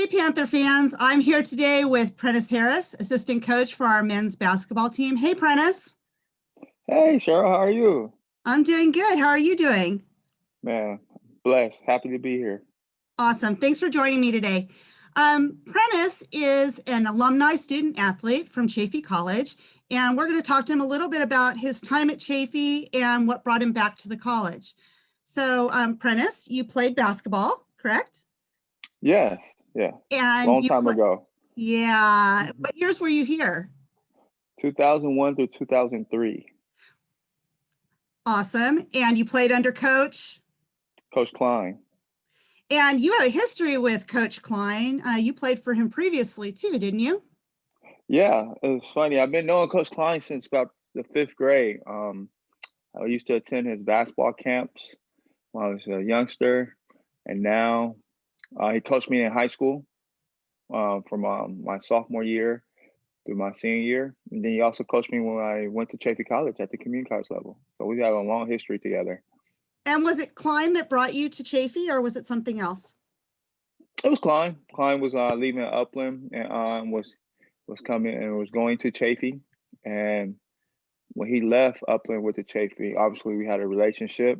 Panther fans. I'm here today with Prentice Harris, assistant coach for our men's basketball team. Hey, Prentice. Hey, Cheryl, how are you? I'm doing good. How are you doing? Man, blessed. Happy to be here. Awesome. Thanks for joining me today. Prentice is an alumni student athlete from Chaffee College, and we're going to talk to him a little bit about his time at Chaffee and what brought him back to the college. So, Prentice, you played basketball, correct? Yes, yeah. And Long time ago. yeah. What years were you here? 2001 through 2003. Awesome. And you played under coach? Coach Klein. And you have a history with Coach Klein. You played for him previously too, didn't you? Yeah, it's funny. I've been knowing Coach Klein since about the fifth grade. I used to attend his basketball camps when I was a youngster, and now he coached me in high school from my sophomore year through my senior year, and then he also coached me when I went to Chaffee College at the community college level. So we have a long history together. And was it Klein that brought you to Chaffee, or was it something else? It was Klein. Klein was leaving Upland and was coming and was going to Chafee. And when he left Upland with the Chafee, obviously we had a relationship,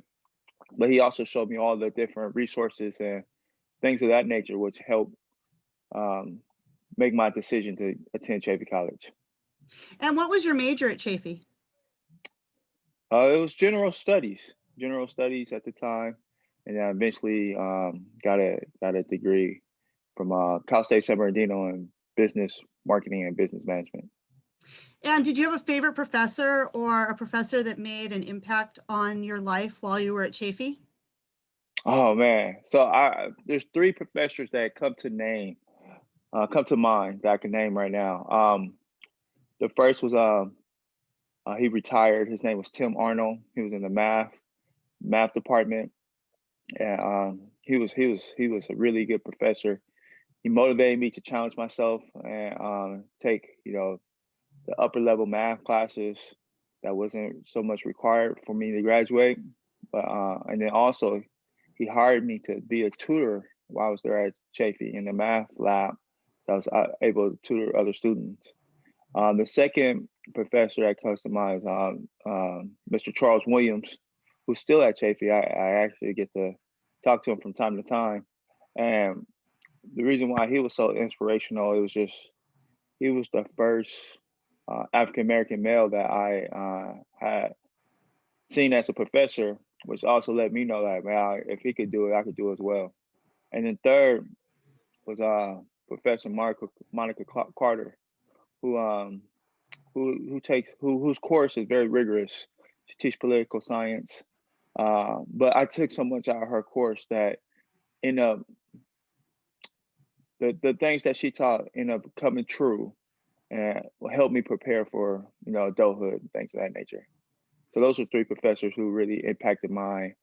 but he also showed me all the different resources and things of that nature, which helped make my decision to attend Chaffee College. And what was your major at Chaffee? It was general studies at the time, and then I eventually got a degree from Cal State San Bernardino in business marketing and business management. And did you have a favorite professor or a professor that made an impact on your life while you were at Chaffee? Oh man, so there's three professors that come to mind that I can name right now. The first was he retired. His name was Tim Arnold. He was in the math department, and he was a really good professor. He motivated me to challenge myself and take the upper level math classes that wasn't so much required for me to graduate. But and then also he hired me to be a tutor while I was there at Chafee in the math lab. So I was able to tutor other students. The second professor that comes to mind is Mr. Charles Williams, who's still at Chafee. I actually get to talk to him from time to time. And the reason why he was so inspirational, it was just he was the first African American male that I had seen as a professor, which also let me know that man, if he could do it, I could do it as well. And then third was Professor Monica Carter, who whose course is very rigorous to teach political science. But I took so much out of her course that in the things that she taught end up coming true and will help me prepare for adulthood and things of that nature. So those are three professors who really impacted my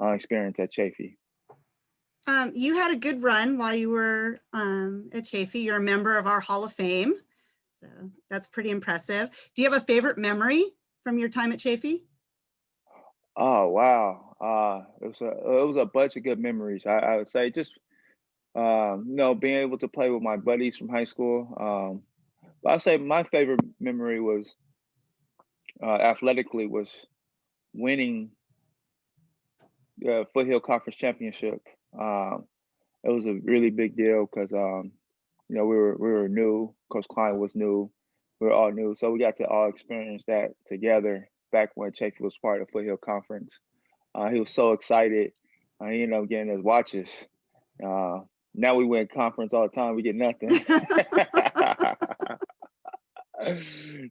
experience at Chafee. You had a good run while you were at Chaffee. You're a member of our Hall of Fame, so that's pretty impressive. Do you have a favorite memory from your time at Chaffee? Oh wow, it was a bunch of good memories. I would say just being able to play with my buddies from high school. But I'd say my favorite memory was athletically was winning the Foothill Conference Championship. It was a really big deal because we were new. Coach Klein was new. We were all new, so we got to all experience that together back when Chafee was part of Foothill Conference. He was so excited. He ended up getting his watches. Now we win conference all the time. We get nothing.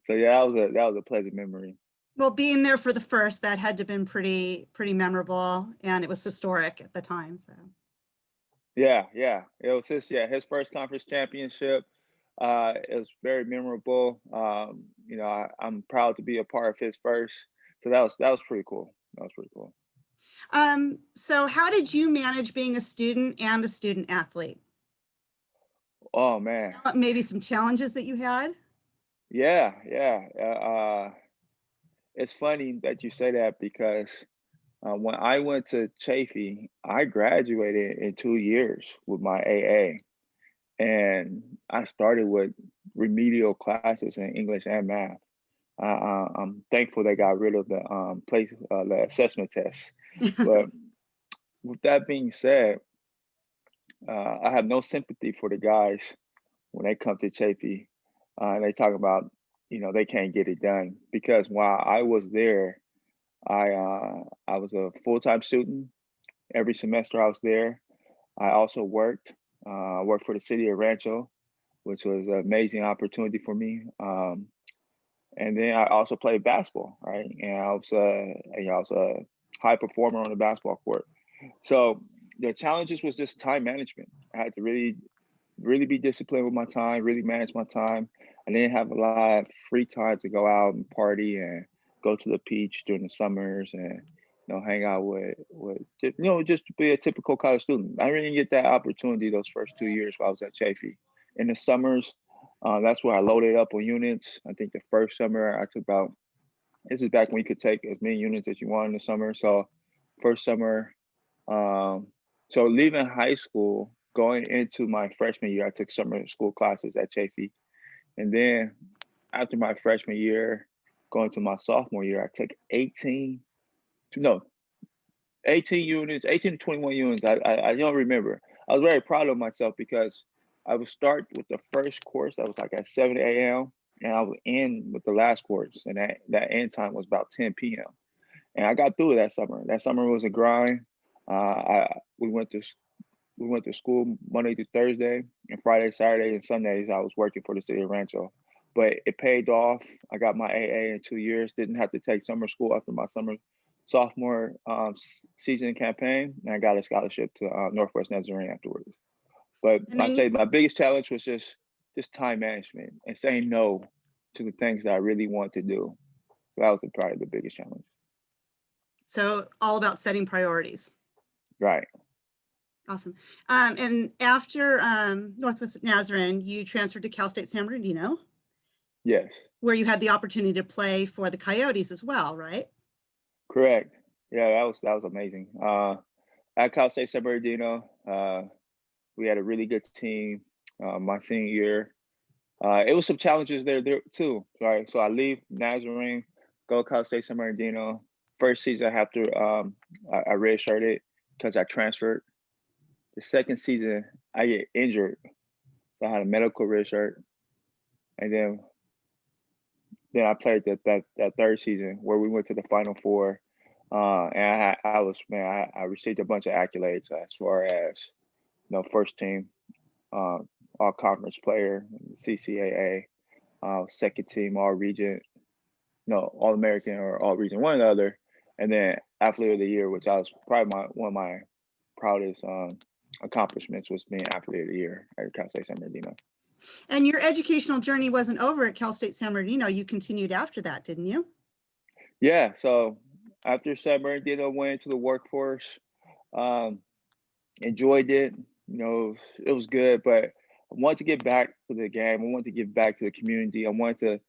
So yeah, that was a pleasant memory. Well, being there for the first, that had to have been pretty memorable, and it was historic at the time. So Yeah, it was his first conference championship. It was very memorable. I'm proud to be a part of his first. So that was pretty cool. That was pretty cool. So how did you manage being a student and a student athlete? Oh man, Maybe some challenges that you had? yeah. It's funny that you say that because when I went to Chafee, I graduated in 2 years with my AA. and I started with remedial classes in English and math. I'm thankful they got rid of the assessment test. But with that being said, I have no sympathy for the guys when they come to Chafee, and they talk about, they can't get it done, because while I was there, I was a full-time student. Every semester I was there. I also worked. I worked for the city of Rancho, which was an amazing opportunity for me. And then I also played basketball, right? And I was a high performer on the basketball court. So the challenges was just time management. I had to really be disciplined with my time, really manage my time. I didn't have a lot of free time to go out and party and go to the beach during the summers and hang out just to be a typical college student. I really didn't get that opportunity those first 2 years while I was at Chafee. In the summers, that's where I loaded up on units. I think the first summer I took about, this is back when you could take as many units as you want in the summer. So first summer, so leaving high school, going into my freshman year, I took summer school classes at Chafee. And then after my freshman year, going to my sophomore year, I took 18 units, 18 to 21 units. I don't remember. I was very proud of myself because I would start with the first course that was like at 7 a.m. and I would end with the last course. And that end time was about 10 p.m. And I got through it that summer. That summer was a grind. We went to school Monday through Thursday, and Friday, Saturday, and Sundays I was working for the city of Rancho. But it paid off. I got my AA in 2 years. Didn't have to take summer school after my sophomore season campaign, and I got a scholarship to Northwest Nazarene afterwards. But I'd say my biggest challenge was just time management and saying no to the things that I really want to do. So that was probably the biggest challenge. So all about setting priorities. Right. Awesome. And after Northwest Nazarene, you transferred to Cal State San Bernardino. Yes. Where you had the opportunity to play for the Coyotes as well, right? Correct. Yeah, that was amazing. At Cal State San Bernardino, we had a really good team. My senior year, it was some challenges there too. Right. So I leave Nazarene, go Cal State San Bernardino. First season after I redshirted because I transferred. The second season I get injured, so I had a medical redshirt, and then I played that third season where we went to the Final Four. And I received a bunch of accolades as far as first team, all conference player, CCAA, second team all region, all American or all region, one or the other, and then athlete of the year, which I was probably one of my proudest accomplishments was being athlete of the year at Cal State San Bernardino. And your educational journey wasn't over at Cal State San Bernardino. You continued after that, didn't you? Yeah. So after San Bernardino, went into the workforce, enjoyed it. It was good, but I wanted to get back to the game. I wanted to give back to the community. I wanted to,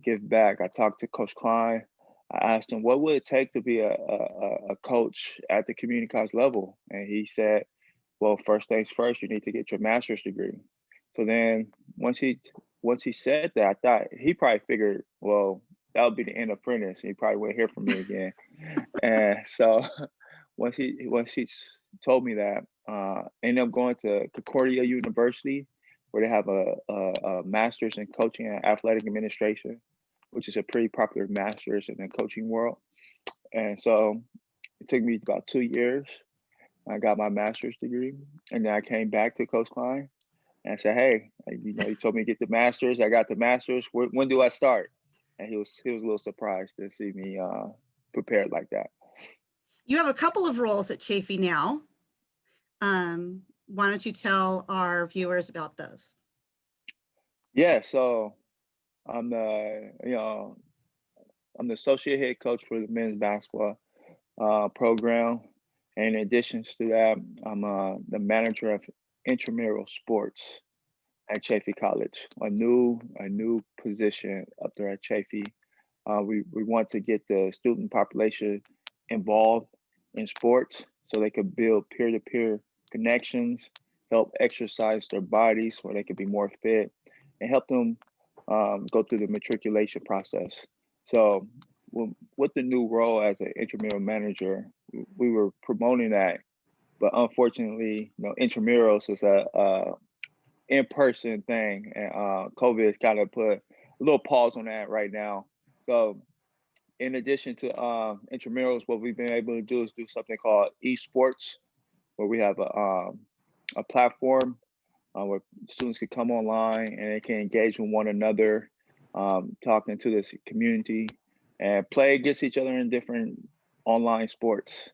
give back. I talked to Coach Klein. I asked him, what would it take to be a coach at the community college level? And he said, well, first things first, you need to get your master's degree. So then once he said that, I thought he probably figured, well, that would be the end of Prentice. He probably wouldn't hear from me again. And so once he told me that, ended up going to Concordia University, where they have a master's in coaching and athletic administration, which is a pretty popular master's in the coaching world. And so it took me about 2 years. I got my master's degree, and then I came back to Coach Klein and I said, hey, you told me to get the master's. I got the master's. When do I start? And he was a little surprised to see me prepared like that. You have a couple of roles at Chafee now. Why don't you tell our viewers about those? Yeah, so I'm the associate head coach for the men's basketball program. And in addition to that, I'm the manager of intramural sports at Chaffee College, a new position up there at Chaffee. We want to get the student population involved in sports so they could build peer-to-peer connections, help exercise their bodies so they can be more fit, and help them go through the matriculation process. So with the new role as an intramural manager, we were promoting that, but unfortunately, intramurals is a in-person thing, and COVID has kind of put a little pause on that right now. So in addition to intramurals, what we've been able to do is do something called esports, where we have a platform where students can come online and they can engage with one another, talking to this community and play against each other in different online sports.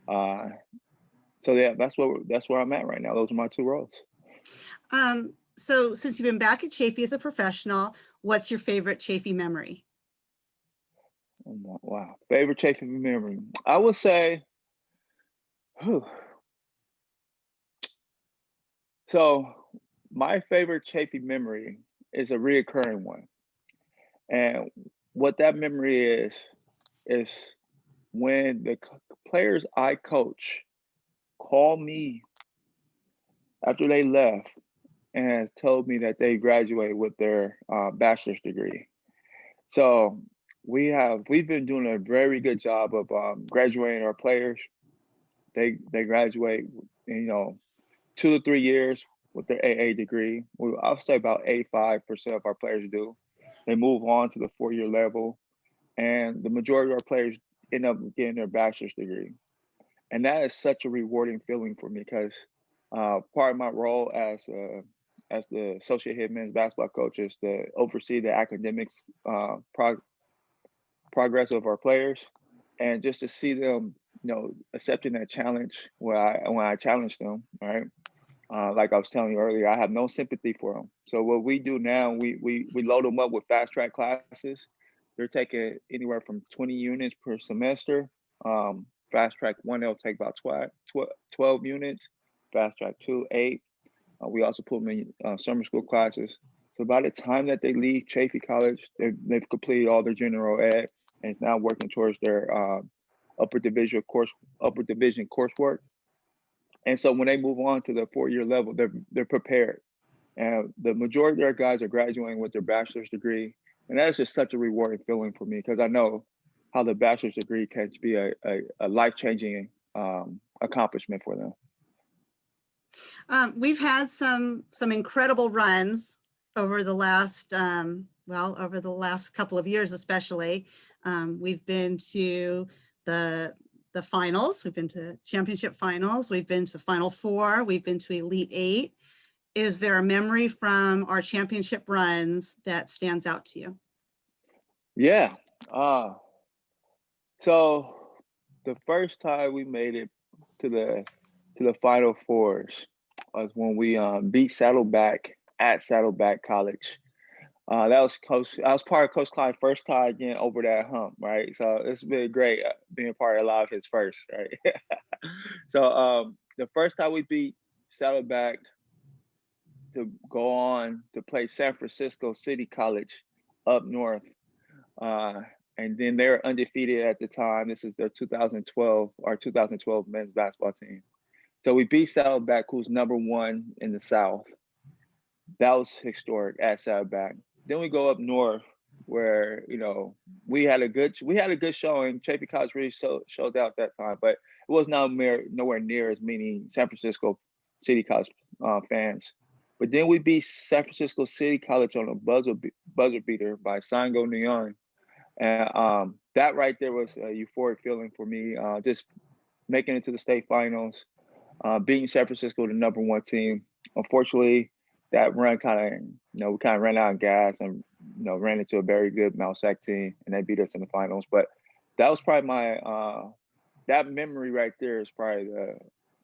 So yeah, that's where I'm at right now. Those are my two roles. So since you've been back at Chafee as a professional, what's your favorite Chafee memory? Wow, favorite Chafee memory. I would say, so my favorite Chafee memory is a reoccurring one. And what that memory is when the players I coach call me after they left and told me that they graduated with their bachelor's degree. So we've been doing a very good job of graduating our players. They graduate, 2 to 3 years with their AA degree. I'll say about 85% of our players do. They move on to the 4-year level, and the majority of our players end up getting their bachelor's degree. And that is such a rewarding feeling for me because part of my role as the associate head men's basketball coach is to oversee the academics progress of our players, and just to see them, accepting that challenge when I challenge them, right? Like I was telling you earlier, I have no sympathy for them. So what we do now, we load them up with fast track classes. They're taking anywhere from 20 units per semester. Fast track 1, they'll take about 12 units. Fast track 2, 8. We also put them in summer school classes. So by the time that they leave Chaffee College, they've completed all their general ed and is now working towards their upper division coursework. And so when they move on to the 4-year level, they're prepared. And the majority of our guys are graduating with their bachelor's degree. And that is just such a rewarding feeling for me because I know how the bachelor's degree can be a life-changing accomplishment for them. We've had some incredible runs over the last, over the last couple of years, especially. We've been to the finals, we've been to championship finals, we've been to Final Four, we've been to Elite Eight. Is there a memory from our championship runs that stands out to you? Yeah. So the first time we made it to the Final Fours was when we beat Saddleback at Saddleback College. That was part of Coach Klein's first time getting over that hump, right? So it's been great being part of a lot of his first, right? So the first time we beat Saddleback to go on to play San Francisco City College up north. And then they're undefeated at the time. This is their 2012 men's basketball team. So we beat Saddleback, who's #1 in the South. That was historic at Saddleback. Then we go up north, where we had a good showing. Chaffee College really showed out that time, but it was nowhere near as many San Francisco City College fans. But then we beat San Francisco City College on a buzzer beater by Sango Nguyen. And that right there was a euphoric feeling for me, just making it to the state finals, beating San Francisco, the #1 team. Unfortunately, that run we kind of ran out of gas and, ran into a very good Mount Sac team, and they beat us in the finals. But that was probably that memory right there is probably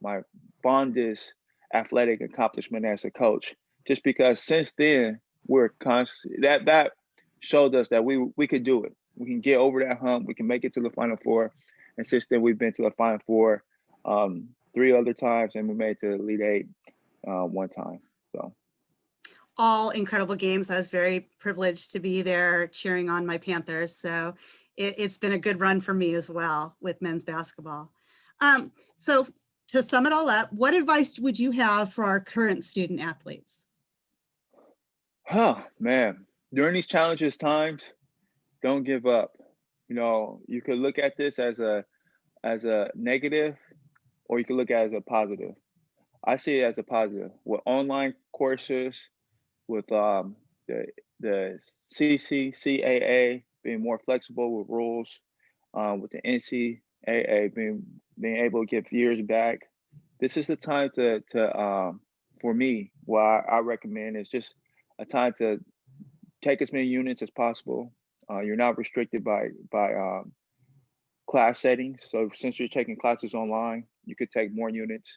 my fondest athletic accomplishment as a coach, just because since then we're constantly, that showed us that we could do it. We can get over that hump. We can make it to the Final Four. And since then, we've been to the Final Four 3 other times, and we made it to the Elite Eight 1 time. So, all incredible games. I was very privileged to be there cheering on my Panthers. So it's been a good run for me as well with men's basketball. So to sum it all up, what advice would you have for our current student athletes? Oh man, during these challenges times, don't give up. You know, you could look at this as a negative, or you could look at it as a positive. I see it as a positive. With online courses, with the CCCAA being more flexible with rules, with the NCAA being able to give years back. This is the time to for me, what I recommend is just a time to take as many units as possible. You're not restricted by class settings. So since you're taking classes online, you could take more units.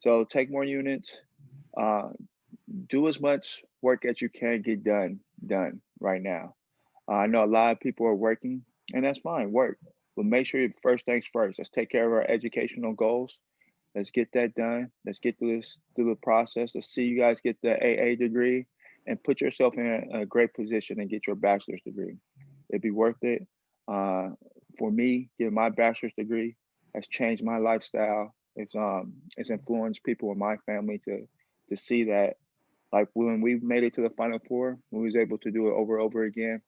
So take more units. Uh, do as much work as you can get done right now. I know a lot of people are working, and that's fine. Work, but make sure you first things first. Let's take care of our educational goals. Let's get that done. Let's get through the process. Let's see you guys get the AA degree and put yourself in a great position and get your bachelor's degree. It'd be worth it. Uh, for me, getting my bachelor's degree has changed my lifestyle. It's influenced people in my family to see that, like when we made it to the Final Four, we was able to do it over and over again.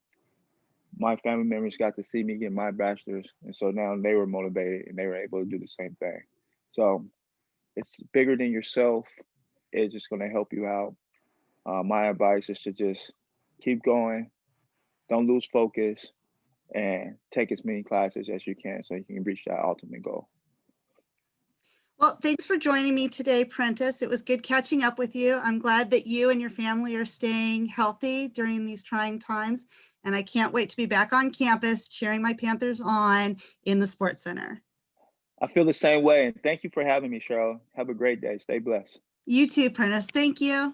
My family members got to see me get my bachelor's, and so now they were motivated and they were able to do the same thing. So it's bigger than yourself. It's just going to help you out. My advice is to just keep going, don't lose focus, and take as many classes as you can so you can reach that ultimate goal. Well, thanks for joining me today, Prentice. It was good catching up with you. I'm glad that you and your family are staying healthy during these trying times, and I can't wait to be back on campus cheering my Panthers on in the Sports Center. I feel the same way, and thank you for having me, Cheryl. Have a great day. Stay blessed. You too, Prentice. Thank you.